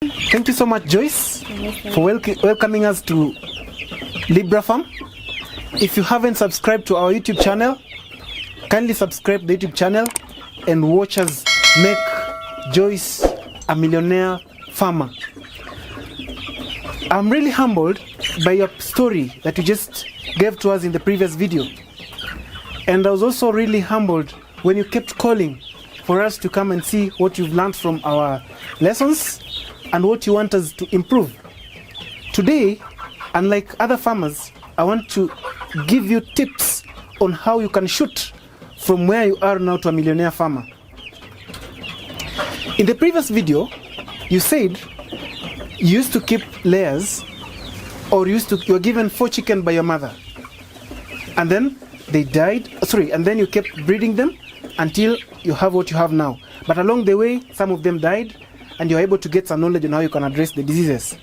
Thank you so much, Joyce, for welcoming us to Libra Farm. If you haven't subscribed to our YouTube channel, kindly subscribe to the YouTube channel and watch us make Joyce a millionaire farmer. I'm really humbled by your story that you just gave to us in the previous video. And I was also really humbled when you kept calling for us to come and see what you've learned from our lessons and what you want us to improve. Today, unlike other farmers, I want to give you tips on how you can shoot from where you are now to a millionaire farmer. In the previous video, you said you used to keep layers, or you were given 4 chicken by your mother, and then they died. And then you kept breeding them until you have what you have now. But along the way, some of them died, and you're able to get some knowledge on how you can address the diseases.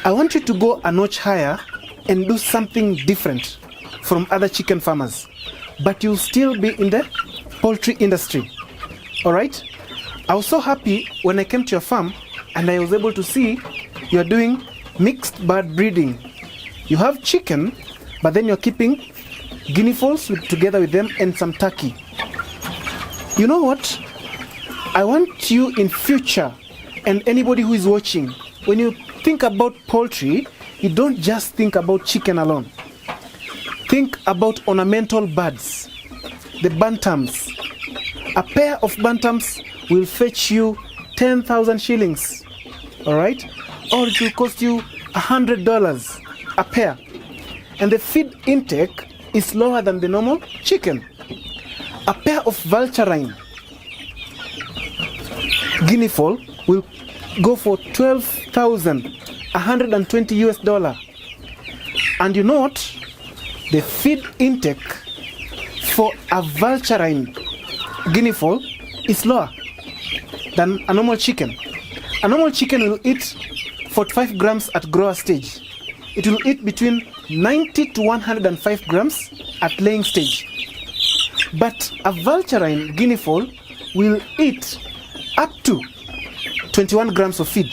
I want you to go a notch higher and do something different from other chicken farmers, but you'll still be in the poultry industry. All right? I was so happy when I came to your farm and I was able to see you're doing mixed bird breeding. You have chicken, but then you're keeping guinea fowls together with them and some turkey. You know what? I want you in future, and anybody who is watching, when you think about poultry, you don't just think about chicken alone. Think about ornamental birds, the bantams. A pair of bantams will fetch you 10,000 shillings, all right? Or it will cost you $100 a pair. And the feed intake is lower than the normal chicken. A pair of vulturine guinea fowl will go for $12,120. And you know what? The feed intake for a vulturine guinea fowl is lower than a normal chicken. A normal chicken will eat 45 grams at grower stage. It will eat between 90 to 105 grams at laying stage. But a vulturine guinea fowl will eat up to 21 grams of feed.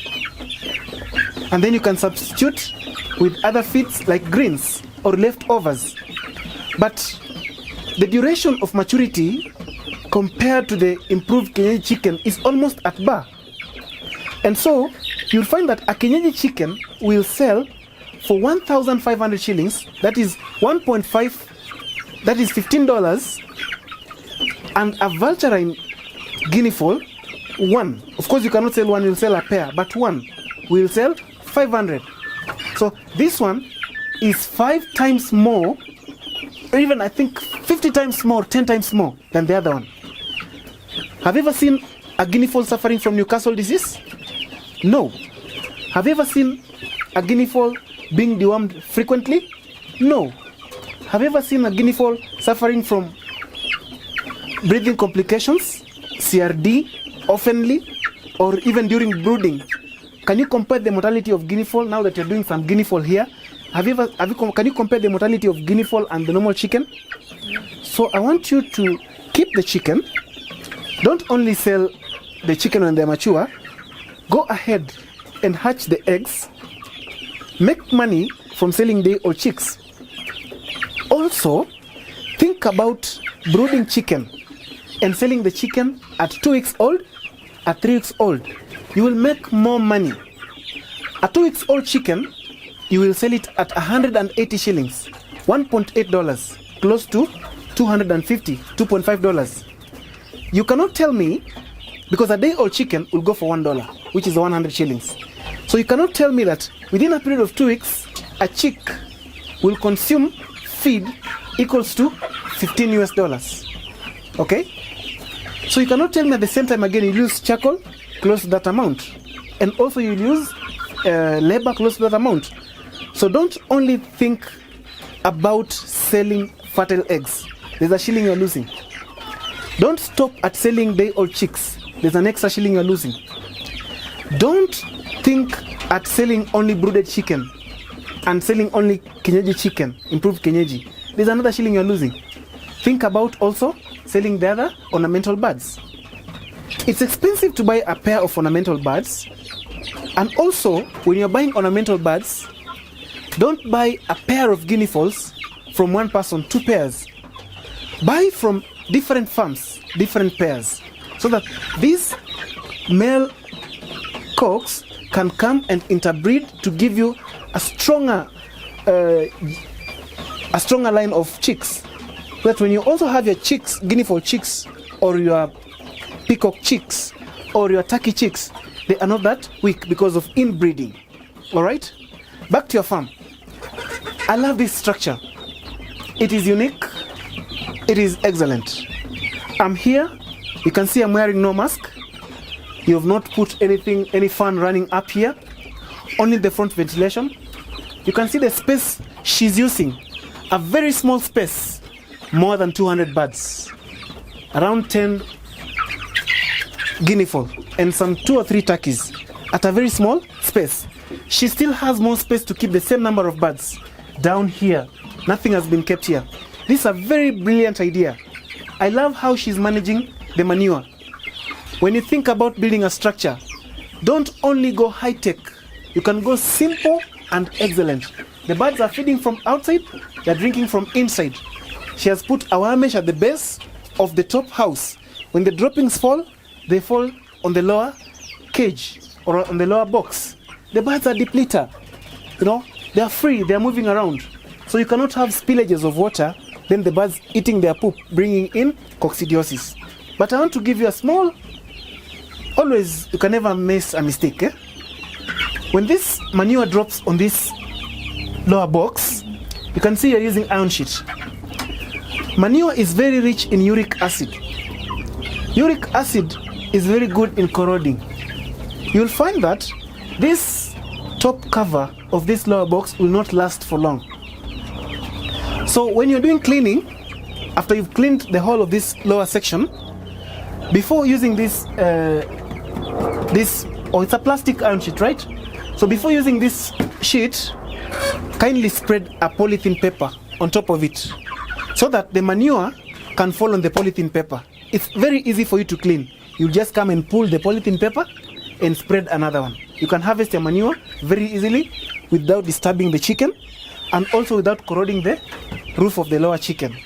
And then you can substitute with other feeds like greens or leftovers. But the duration of maturity compared to the improved Kenyeji chicken is almost at bar. And so you'll find that a Kenyeji chicken will sell for 1,500 shillings, that is 1.5, that is $15, and a vulturine guinea fowl, one. Of course, you cannot sell one, you'll sell a pair, but one will sell 500. So this one is 5 times more, or even I think 50 times more, 10 times more than the other one. Have you ever seen a guinea fowl suffering from Newcastle disease? No. Have you ever seen a guinea fowl being dewormed frequently? No. Have you ever seen a guinea fowl suffering from breathing complications, CRD, oftenly, or even during brooding? Can you compare the mortality of guinea fowl now that you're doing some guinea fowl here? Can you compare the mortality of guinea fowl and the normal chicken? So I want you to keep the chicken. Don't only sell the chicken when they're mature. Go ahead and hatch the eggs. Make money from selling day-old chicks. Also, think about brooding chicken and selling the chicken at 2 weeks old, at 3 weeks old. You will make more money. A 2 weeks old chicken, you will sell it at 180 shillings, $1.8, close to $250, $2.5. You cannot tell me, because a day-old chicken will go for $1, which is 100 shillings. So you cannot tell me that within a period of 2 weeks, a chick will consume feed equals to $15. Okay? So you cannot tell me at the same time again you use charcoal close to that amount. And also you use labor close to that amount. So don't only think about selling fertile eggs. There's a shilling you're losing. Don't stop at selling day-old chicks. There's an extra shilling you're losing. Don't think at selling only brooded chicken and selling only Kenyeji chicken, improved Kenyeji. There's another shilling you're losing. Think about also selling the other ornamental birds. It's expensive to buy a pair of ornamental birds, And also, when you're buying ornamental birds, don't buy a pair of guinea fowls from one person, 2 pairs. Buy from different farms, different pairs, so that these male cocks can come and interbreed to give you a stronger line of chicks. So that when you also have your chicks, guinea fowl chicks, or your peacock chicks, or your turkey chicks, they are not that weak because of inbreeding. All right? Back to your farm. I love this structure. It is unique. It is excellent. I'm here. You can see I'm wearing no mask. You have not put any fan running up here. Only the front ventilation. You can see the space she's using. A very small space. More than 200 birds. Around 10 guinea fowl and some 2 or 3 turkeys at a very small space. She still has more space to keep the same number of birds down here. Nothing has been kept here. This is a very brilliant idea. I love how she's managing the manure. When you think about building a structure, don't only go high-tech. You can go simple and excellent. The birds are feeding from outside, they're drinking from inside. She has put a wire mesh at the base of the top house. When the droppings fall, they fall on the lower cage or on the lower box. The birds are depleter. You know, they are free, they are moving around. So you cannot have spillages of water, then the birds eating their poop, bringing in coccidiosis. But I want to give you a small, always, you can never miss a mistake. When this manure drops on this lower box, you can see you're using iron sheet. Manure is very rich in uric acid. Uric acid is very good in corroding. You'll find that this top cover of this lower box will not last for long. So when you're doing cleaning, after you've cleaned the whole of this lower section, before using this, it's a plastic iron sheet, right? So before using this sheet, kindly spread a polythene paper on top of it so that the manure can fall on the polythene paper. It's very easy for you to clean. You just come and pull the polythene paper and spread another one. You can harvest your manure very easily without disturbing the chicken and also without corroding the roof of the lower chicken.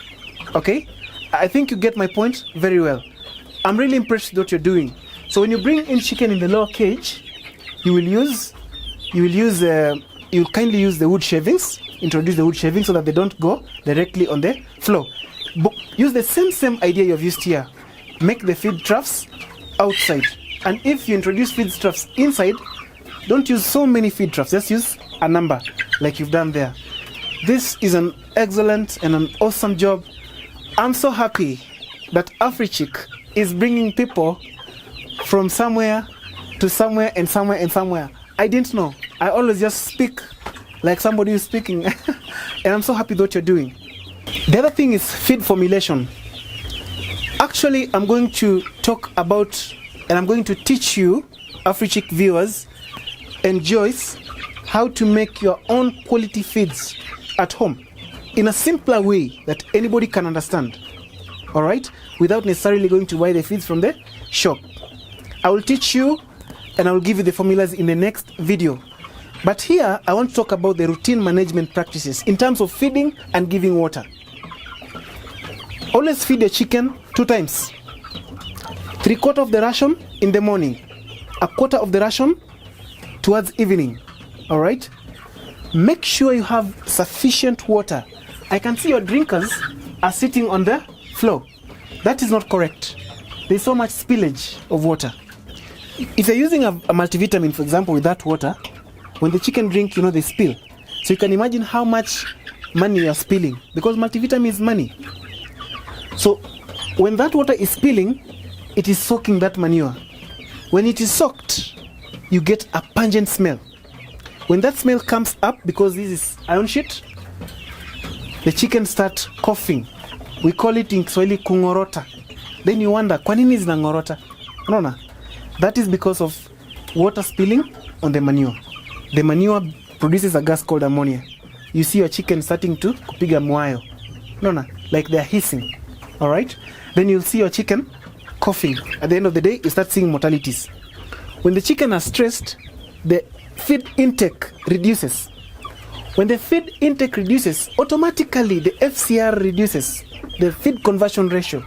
Okay? I think you get my point very well. I'm really impressed with what you're doing. So when you bring in chicken in the lower cage, you will kindly use the wood shavings, introduce the wood shavings so that they don't go directly on the floor. But use the same idea you've used here. Make the feed troughs outside. And if you introduce feed troughs inside, don't use so many feed troughs. Just use a number like you've done there. This is an excellent and an awesome job. I'm so happy that AfriChick is bringing people from somewhere to somewhere and somewhere and somewhere. I didn't know. I always just speak like somebody who's speaking. And I'm so happy with what you're doing. The other thing is feed formulation. Actually, I'm going to talk about and I'm going to teach you, AfriChick viewers and Joyce, how to make your own quality feeds at home in a simpler way that anybody can understand. All right? Without necessarily going to buy the feeds from the shop. I will teach you and I will give you the formulas in the next video. But here, I want to talk about the routine management practices in terms of feeding and giving water. Always feed your chicken 2 times. 3/4 of the ration in the morning. 1/4 of the ration towards evening. All right? Make sure you have sufficient water. I can see your drinkers are sitting on the floor. That is not correct. There's so much spillage of water. If you're using a multivitamin, for example, with that water, when the chicken drink, they spill. So you can imagine how much money you're spilling because multivitamin is money. So when that water is spilling, it is soaking that manure. When it is soaked, you get a pungent smell. When that smell comes up, because this is iron sheet, the chicken start coughing. We call it in Kiswahili kungorota. Then you wonder, kwa nini zinangorota? No. That is because of water spilling on the manure. The manure produces a gas called ammonia. You see your chicken starting to kupiga mwayo. No, like they're hissing. All right? Then you'll see your chicken coughing. At the end of the day, you start seeing mortalities. When the chicken are stressed, the feed intake reduces. When the feed intake reduces, automatically the FCR reduces, the feed conversion ratio.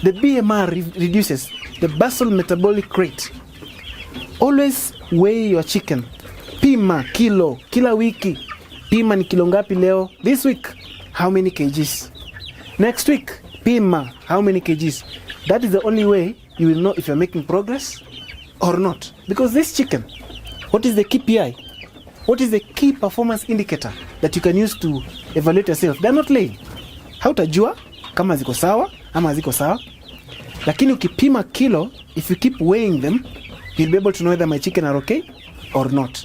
The BMR reduces, the basal metabolic rate. Always weigh your chicken. Pima kilo, kila wiki. Pima ni kilo ngapi leo? This week, how many kgs? Next week, pima how many kgs? That is the only way you will know if you're making progress or not. Because this chicken, what is the KPI? What is the key performance indicator that you can use to evaluate yourself? They're not laying. Hautajua kama ziko sawa ama ziko sawa. Lakini ukipima kilo, if you keep weighing them, you'll be able to know whether my chicken are okay or not.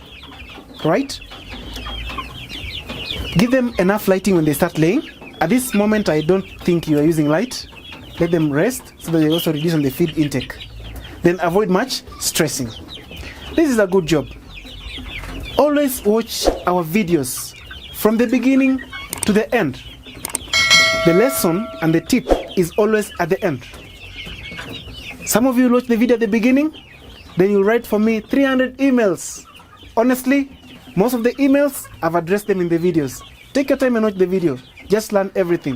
Right? Give them enough lighting when they start laying. At this moment, I don't think you are using light. Let them rest so that they also reduce on the feed intake. Then avoid much stressing. This is a good job. Always watch our videos from the beginning to the end. The lesson and the tip is always at the end. Some of you watch the video at the beginning, then you write for me 300 emails. Honestly, most of the emails, I've addressed them in the videos. Take your time and watch the video. Just learn everything.